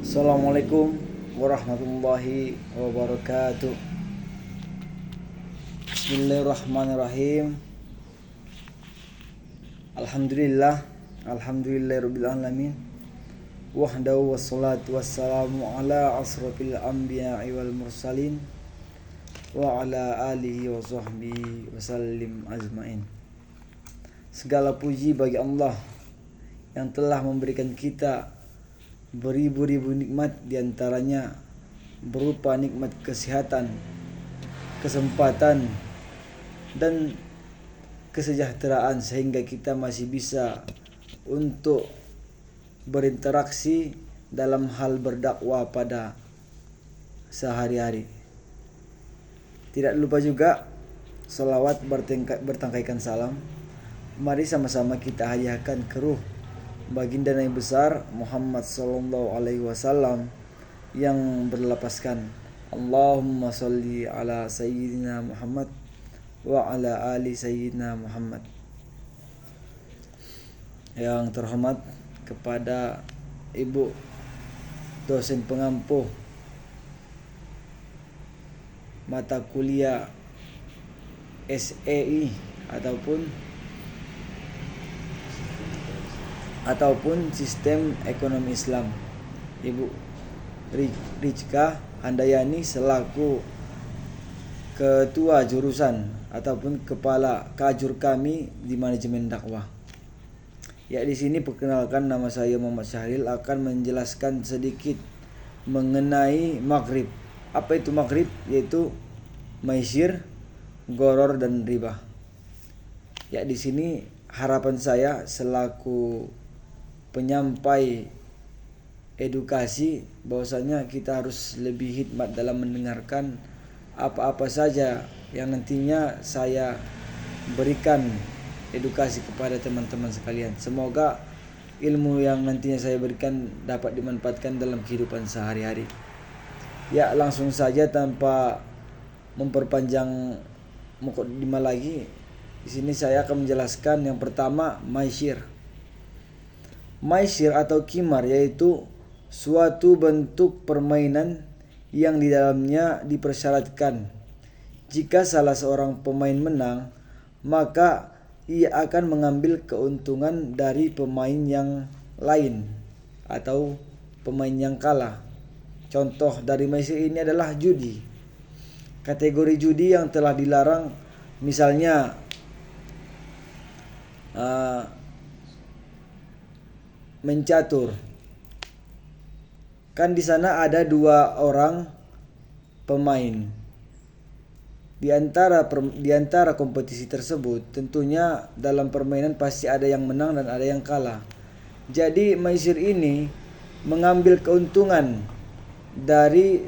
Assalamualaikum warahmatullahi wabarakatuh. Bismillahirrahmanirrahim. Alhamdulillahirabbil alamin. Wahdahu wassalatu wassalamu ala asrafil anbiya'i wal mursalin wa ala alihi wa sahbihi wasallim ajmain. Segala puji bagi Allah yang telah memberikan kita beribu-ribu nikmat, diantaranya berupa nikmat kesehatan, kesempatan, dan kesejahteraan, sehingga kita masih bisa untuk berinteraksi dalam hal berdakwah pada sehari-hari. Tidak lupa juga salawat bertangkaikan salam. Mari sama-sama kita hadiahkan ke ruh baginda Nabi besar Muhammad sallallahu alaihi wasallam yang berlapaskan Allahumma sholli ala sayyidina Muhammad wa ala ali sayyidina Muhammad. Yang terhormat kepada Ibu dosen pengampu mata kuliah SEI ataupun sistem ekonomi Islam, Ibu Rizka Handayani selaku ketua jurusan ataupun kepala kajur kami di manajemen dakwah. Ya, di sini perkenalkan, nama saya Muhammad Syahril akan menjelaskan sedikit mengenai maghrib. Apa itu maghrib? Yaitu maisir, goror, dan riba. Ya, di sini harapan saya selaku penyampai edukasi bahwasanya kita harus lebih hikmat dalam mendengarkan apa-apa saja yang nantinya saya berikan edukasi kepada teman-teman sekalian. Semoga ilmu yang nantinya saya berikan dapat dimanfaatkan dalam kehidupan sehari-hari. Ya, langsung saja tanpa memperpanjang mukadimah lagi. Di sini saya akan menjelaskan yang pertama, maisir. Maisir atau qimar yaitu suatu bentuk permainan yang di dalamnya dipersyaratkan jika salah seorang pemain menang, maka ia akan mengambil keuntungan dari pemain yang lain atau pemain yang kalah. Contoh dari maisir ini adalah judi. Kategori judi yang telah dilarang misalnya mencatur. Kan di sana ada dua orang pemain. Di antara kompetisi tersebut tentunya dalam permainan pasti ada yang menang dan ada yang kalah. Jadi maisir ini mengambil keuntungan dari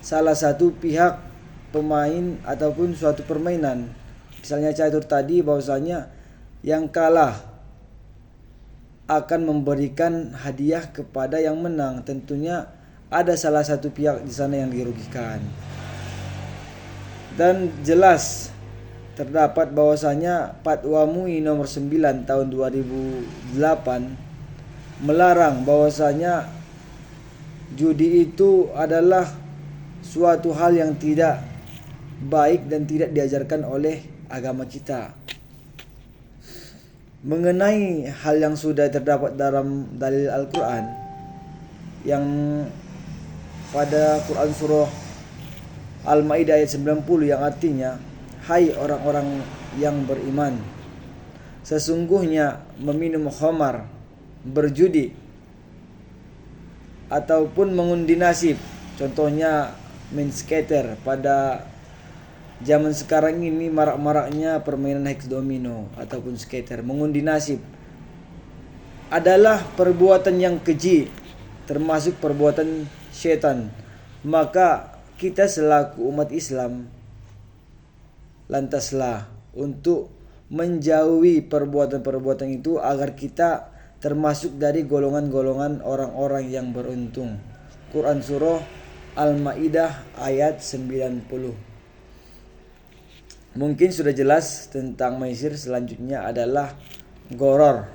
salah satu pihak pemain ataupun suatu permainan. Misalnya catur tadi, bahwasanya yang kalah akan memberikan hadiah kepada yang menang. Tentunya ada salah satu pihak di sana yang dirugikan. Dan jelas terdapat bahwasanya Fatwa MUI nomor 9 tahun 2008 melarang bahwasanya judi itu adalah suatu hal yang tidak baik dan tidak diajarkan oleh agama kita. Mengenai hal yang sudah terdapat dalam dalil Al-Quran, yang pada Quran surah Al-Maidah ayat 90 yang artinya, hai orang-orang yang beriman, sesungguhnya meminum khamar, berjudi, ataupun mengundi nasib, contohnya main skater. Pada zaman sekarang ini marak-maraknya permainan hex domino ataupun skater, mengundi nasib, adalah perbuatan yang keji, termasuk perbuatan syaitan. Maka kita selaku umat Islam lantaslah untuk menjauhi perbuatan-perbuatan itu agar kita termasuk dari golongan-golongan orang-orang yang beruntung. Quran surah Al-Maidah ayat 90. Mungkin sudah jelas tentang maisir. Selanjutnya adalah goror.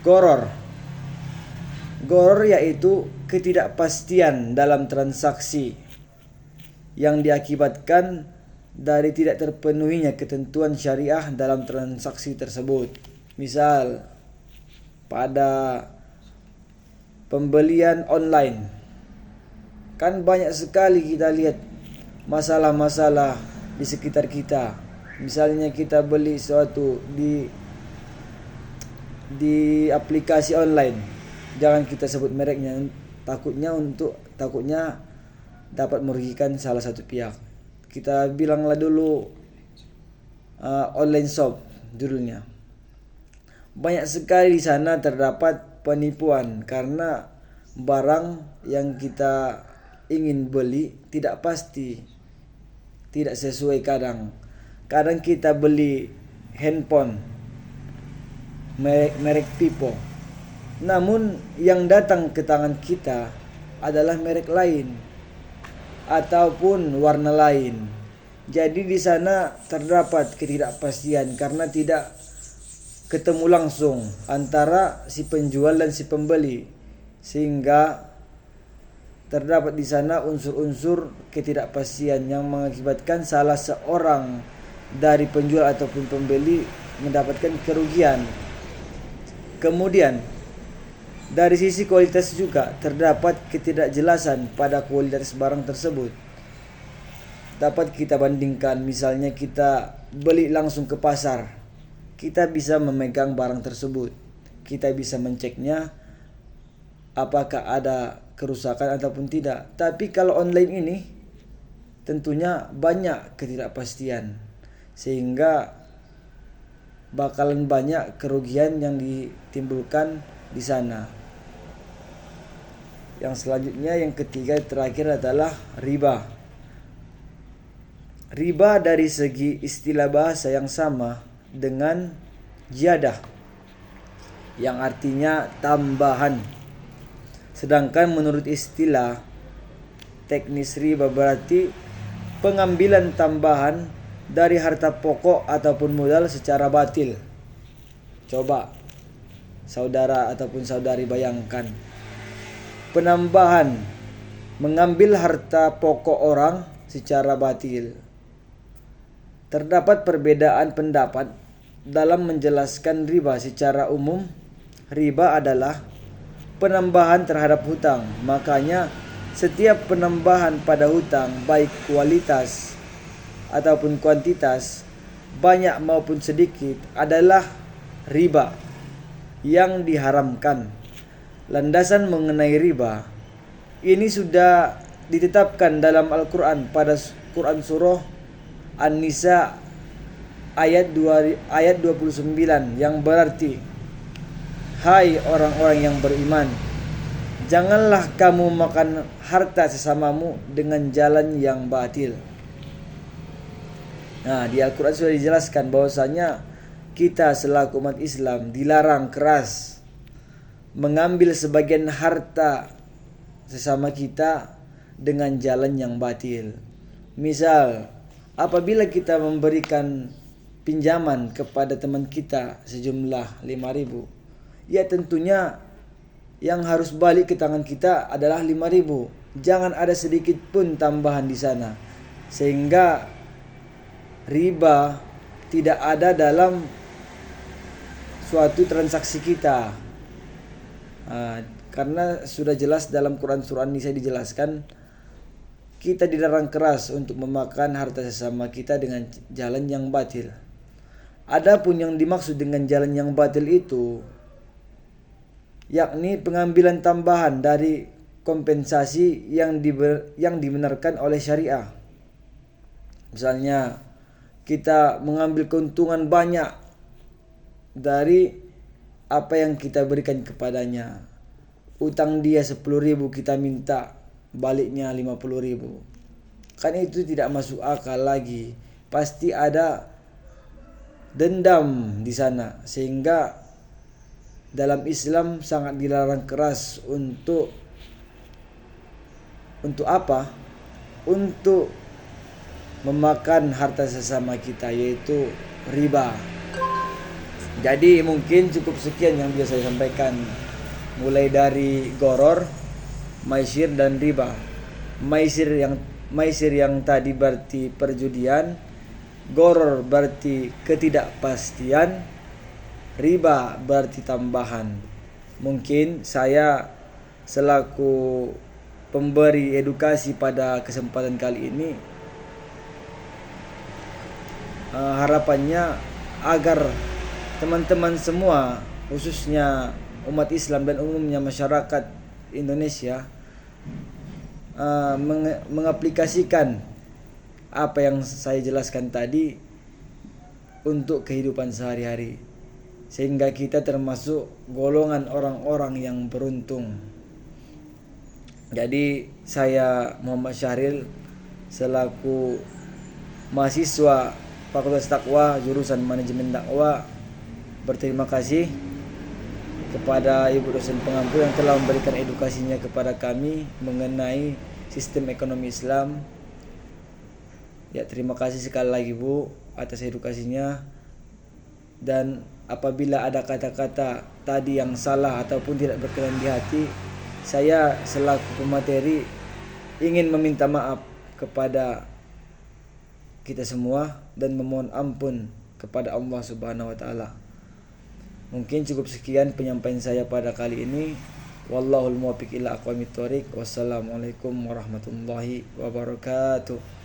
Goror Gharar yaitu ketidakpastian dalam transaksi yang diakibatkan dari tidak terpenuhinya ketentuan syariah dalam transaksi tersebut. Misal pada pembelian online, kan banyak sekali kita lihat masalah-masalah di sekitar kita. Misalnya kita beli sesuatu di aplikasi online, jangan kita sebut mereknya, takutnya dapat merugikan salah satu pihak. Kita bilanglah dulu online shop judulnya. Banyak sekali di sana terdapat penipuan karena barang yang kita ingin beli tidak pasti, tidak sesuai. Kadang kita beli handphone merek Vivo, namun yang datang ke tangan kita adalah merek lain ataupun warna lain. Jadi di sana terdapat ketidakpastian karena tidak ketemu langsung antara si penjual dan si pembeli, sehingga terdapat di sana unsur-unsur ketidakpastian yang mengakibatkan salah seorang dari penjual ataupun pembeli mendapatkan kerugian. Kemudian dari sisi kualitas juga terdapat ketidakjelasan pada kualitas barang tersebut. Dapat kita bandingkan, misalnya kita beli langsung ke pasar, kita bisa memegang barang tersebut, kita bisa menceknya apakah ada kerusakan ataupun tidak. Tapi kalau online ini tentunya banyak ketidakpastian, sehingga bakalan banyak kerugian yang ditimbulkan di sana. Yang selanjutnya, yang ketiga terakhir adalah riba. Riba dari segi istilah bahasa yang sama dengan ziyadah, yang artinya tambahan. Sedangkan menurut istilah teknis, riba berarti pengambilan tambahan dari harta pokok ataupun modal secara batil. Coba saudara ataupun saudari bayangkan, penambahan mengambil harta pokok orang secara batil. Terdapat perbedaan pendapat dalam menjelaskan riba. Secara umum, riba adalah penambahan terhadap hutang. Makanya setiap penambahan pada hutang, baik kualitas ataupun kuantitas, banyak maupun sedikit, adalah riba yang diharamkan. Landasan mengenai riba ini sudah ditetapkan dalam Al-Quran pada Quran surah An-Nisa ayat 29, yang berarti, hai orang-orang yang beriman, janganlah kamu makan harta sesamamu dengan jalan yang batil. Nah, di Al-Quran sudah dijelaskan bahwasanya kita selaku umat Islam dilarang keras mengambil sebagian harta sesama kita dengan jalan yang batil. Misal, apabila kita memberikan pinjaman kepada teman kita sejumlah 5.000, ya tentunya yang harus balik ke tangan kita adalah 5.000. Jangan ada sedikit pun tambahan di sana, sehingga riba tidak ada dalam suatu transaksi kita. Karena sudah jelas dalam Quran surah An-Nisa dijelaskan, kita dilarang keras untuk memakan harta sesama kita dengan jalan yang batil. Adapun yang dimaksud dengan jalan yang batil itu, yakni pengambilan tambahan dari kompensasi yang dibenarkan oleh syariah. Misalnya kita mengambil keuntungan banyak dari apa yang kita berikan kepadanya. Utang dia 10.000, kita minta baliknya 50.000. Kan itu tidak masuk akal lagi. Pasti ada dendam di sana, sehingga dalam Islam sangat dilarang keras untuk apa? Untuk memakan harta sesama kita, yaitu riba. Jadi mungkin cukup sekian yang bisa saya sampaikan. mulai dari goror, maisir dan riba. Maisir yang tadi berarti perjudian, goror berarti ketidakpastian, riba berarti tambahan. Mungkin saya selaku pemberi edukasi pada kesempatan kali ini, harapannya agar teman-teman semua, khususnya umat Islam dan umumnya masyarakat Indonesia, mengaplikasikan apa yang saya jelaskan tadi untuk kehidupan sehari-hari, sehingga kita termasuk golongan orang-orang yang beruntung. Jadi saya Muhammad Syahril selaku mahasiswa Fakultas Taqwa jurusan Manajemen Dakwah berterima kasih kepada Ibu dosen pengampu yang telah memberikan edukasinya kepada kami mengenai sistem ekonomi Islam. Ya, terima kasih sekali lagi Bu atas edukasinya. Dan apabila ada kata-kata tadi yang salah ataupun tidak berkenan di hati, saya selaku pemateri ingin meminta maaf kepada kita semua dan memohon ampun kepada Allah Subhanahu wa taala. Mungkin cukup sekian penyampaian saya pada kali ini. Wallahul muwaffiq ila aqwamit thoriq. Wassalamualaikum warahmatullahi wabarakatuh.